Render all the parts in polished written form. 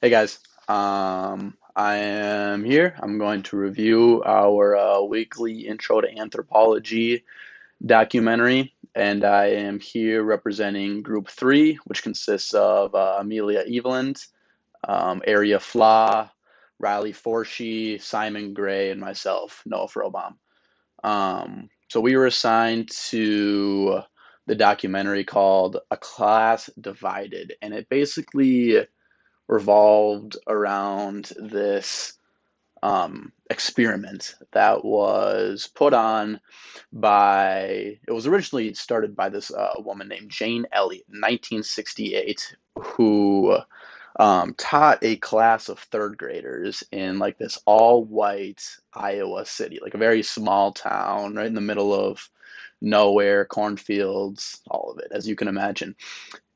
Hey guys, I am here. I'm going to review our weekly Intro to Anthropology documentary, and I am here representing Group 3, which consists of Amelia Eveland, Aria Flaw, Riley Forshee, Simon Gray, and myself, Noah Frobaum. So we were assigned to the documentary called A Class Divided, and it basically revolved around this experiment that was put on by, it was originally started by this woman named Jane Elliott in 1968, who taught a class of third graders in like this all white Iowa city, like a very small town right in the middle of nowhere, cornfields, all of it, as you can imagine.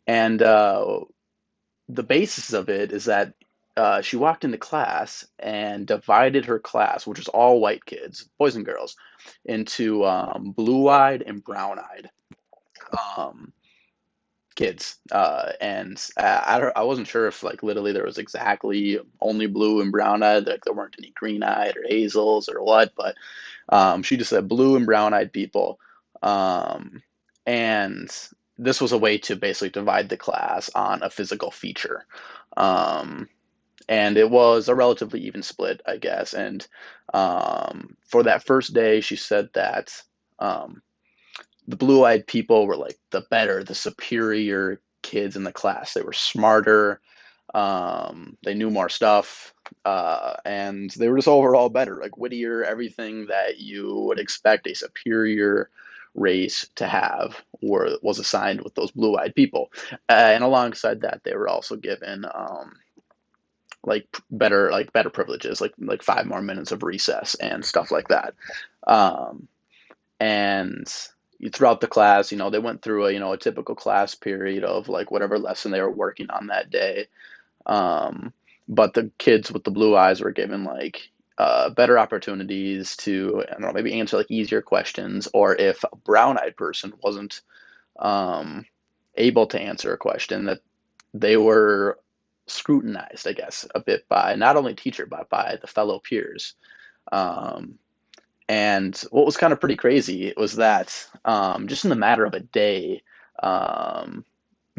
And the basis of it is that she walked into class and divided her class, which was all white kids, boys and girls, into blue-eyed and brown-eyed um, kids. I wasn't sure if like literally there was exactly only blue and brown-eyed, like there weren't any green-eyed or hazels or what, but she just said blue and brown-eyed people. Um, and this was a way to basically divide the class on a physical feature. Um, and it was a relatively even split, I guess. And for that first day, she said that um, the blue-eyed people were like the better, the superior kids in the class. They were smarter, they knew more stuff, and they were just overall better, like wittier, everything that you would expect a superior race to have was assigned with those blue-eyed people. And alongside that, they were also given like better privileges, like 5 more minutes of recess and stuff like that. Um, and throughout the class, they went through a typical class period of like whatever lesson they were working on that day. Um, but the kids with the blue eyes were given like better opportunities to, I don't know, maybe answer like easier questions, or if a brown-eyed person wasn't um, able to answer a question, that they were scrutinized, I guess, a bit by not only teacher but by the fellow peers. Um, and what was kind of pretty crazy was that just in the matter of a day, um,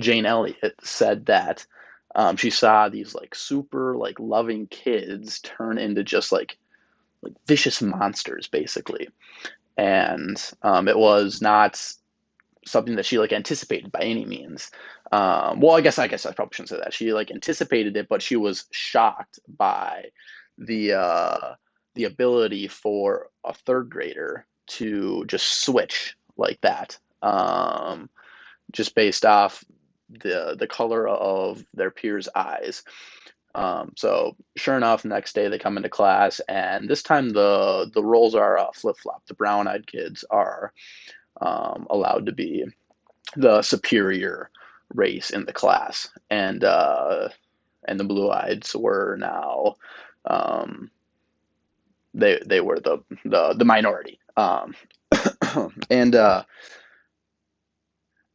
Jane Elliott said that she saw these like super like loving kids turn into just like vicious monsters basically, and it was not something that she like anticipated by any means. Well, I guess I probably shouldn't say that. She like anticipated it, but she was shocked by the the ability for a third grader to just switch like that, just based off the color of their peers' eyes. So sure enough, next day they come into class, and this time the roles are flip flop. The brown eyed kids are allowed to be the superior race in the class, and the blue eyeds were now um, they were the minority. And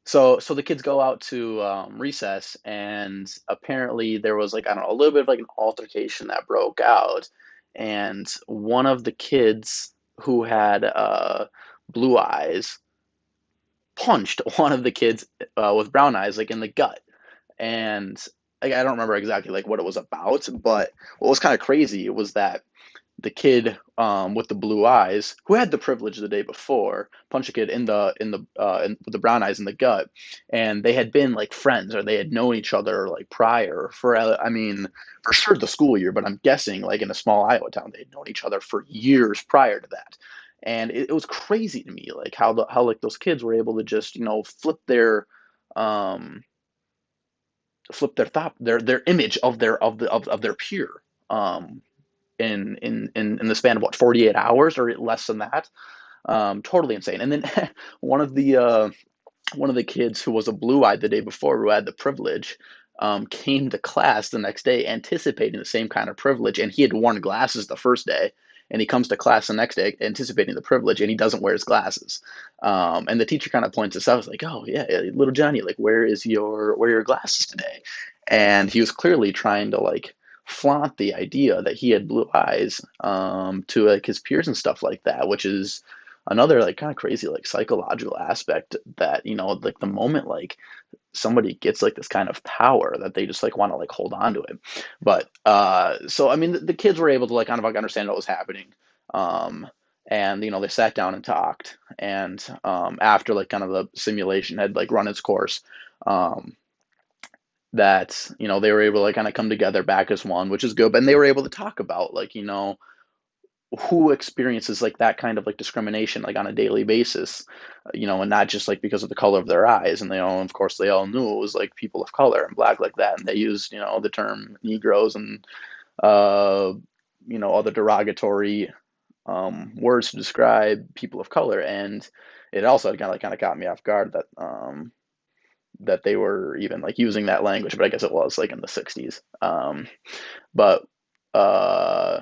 so the kids go out to recess, and apparently there was like, I don't know, a little bit of like an altercation that broke out, and one of the kids who had blue eyes punched one of the kids with brown eyes like in the gut. And like, I don't remember exactly like what it was about, but what was kind of crazy was that the kid with the blue eyes, who had the privilege the day before, punched a kid with the brown eyes in the gut, and they had been like friends, or they had known each other like prior for, I mean, for sure the school year, but I'm guessing like in a small Iowa town, they had known each other for years prior to that. And it was crazy to me like how like those kids were able to just um flip their thought, their image of their peer, um in the span of what, 48 hours or less than that. Totally insane. And then one of the uh, one of the kids who was a blue-eyed the day before, who had the privilege, came to class the next day anticipating the same kind of privilege, and he had worn glasses the first day. And he comes to class the next day anticipating the privilege, and he doesn't wear his glasses. And the teacher kind of points this out. It's like, "Oh yeah, little Johnny, like where are your glasses today?" And he was clearly trying to like flaunt the idea that he had blue eyes to like his peers and stuff like that, which is another like kind of crazy like psychological aspect that like the moment like somebody gets like this kind of power that they just like want to like hold on to it. But so I mean the kids were able to like kind of like understand what was happening. Um and they sat down and talked, and after like kind of the simulation had like run its course, um that they were able to like kind of come together back as one, which is good. And they were able to talk about like who experiences like that kind of like discrimination like on a daily basis, and not just like because of the color of their eyes. And they all, of course, they all knew it was like people of color and black like that, and they used the term Negroes and uh other derogatory words to describe people of color. And it also kind of got me off guard that that they were even like using that language, but I guess it was like in the 60s. But uh,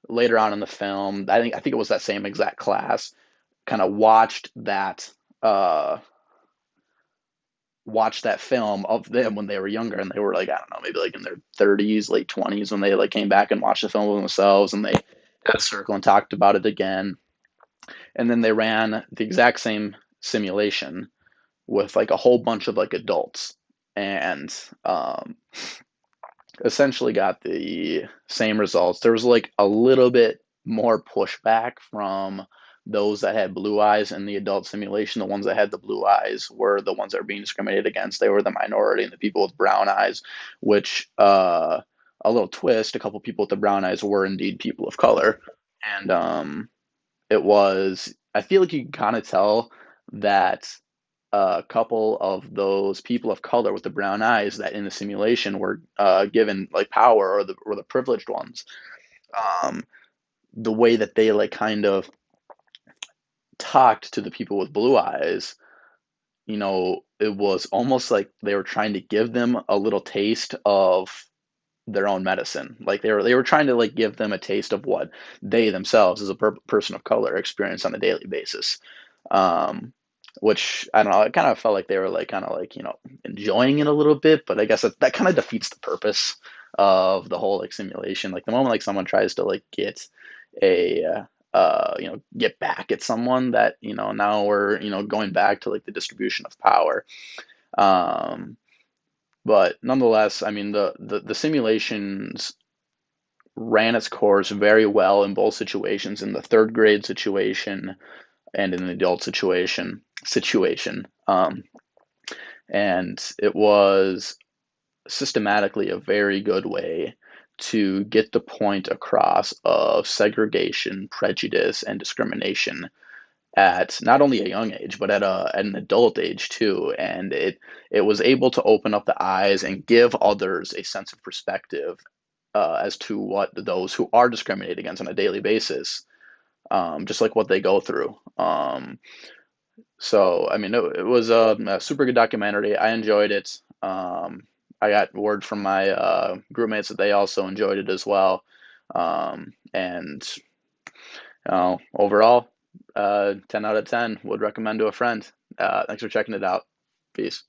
later on in the film, I think it was that same exact class kind of uh, watched that film of them when they were younger, and they were like, I don't know, maybe like in their 30s, late 20s, when they like came back and watched the film themselves, and they had a circle and talked about it again. And then they ran the exact same simulation with like a whole bunch of like adults, and essentially got the same results. There was like a little bit more pushback from those that had blue eyes in the adult simulation. The ones that had the blue eyes were the ones that were being discriminated against. They were the minority, and the people with brown eyes, which a little twist, a couple people with the brown eyes were indeed people of color. And it was, I feel like you can kind of tell that a couple of those people of color with the brown eyes that in the simulation were given like power, or the privileged ones, um, the way that they like kind of talked to the people with blue eyes, it was almost like they were trying to give them a little taste of their own medicine. Like they were trying to like give them a taste of what they themselves as a person of color experience on a daily basis. Um, which I don't know, it kind of felt like they were like kind of like enjoying it a little bit, but I guess that kind of defeats the purpose of the whole like simulation. Like the moment like someone tries to like get a get back at someone, that now we're going back to like the distribution of power. Um, but nonetheless, I mean the simulations ran its course very well in both situations, in the third grade situation and in the adult situation. And it was systematically a very good way to get the point across of segregation, prejudice, and discrimination at not only a young age, but at an adult age too. And it was able to open up the eyes and give others a sense of perspective as to what those who are discriminated against on a daily basis, just like what they go through. So I mean, it was a super good documentary. I enjoyed it. I got word from my group mates that they also enjoyed it as well. And overall, 10 out of 10 would recommend to a friend. Thanks for checking it out. Peace.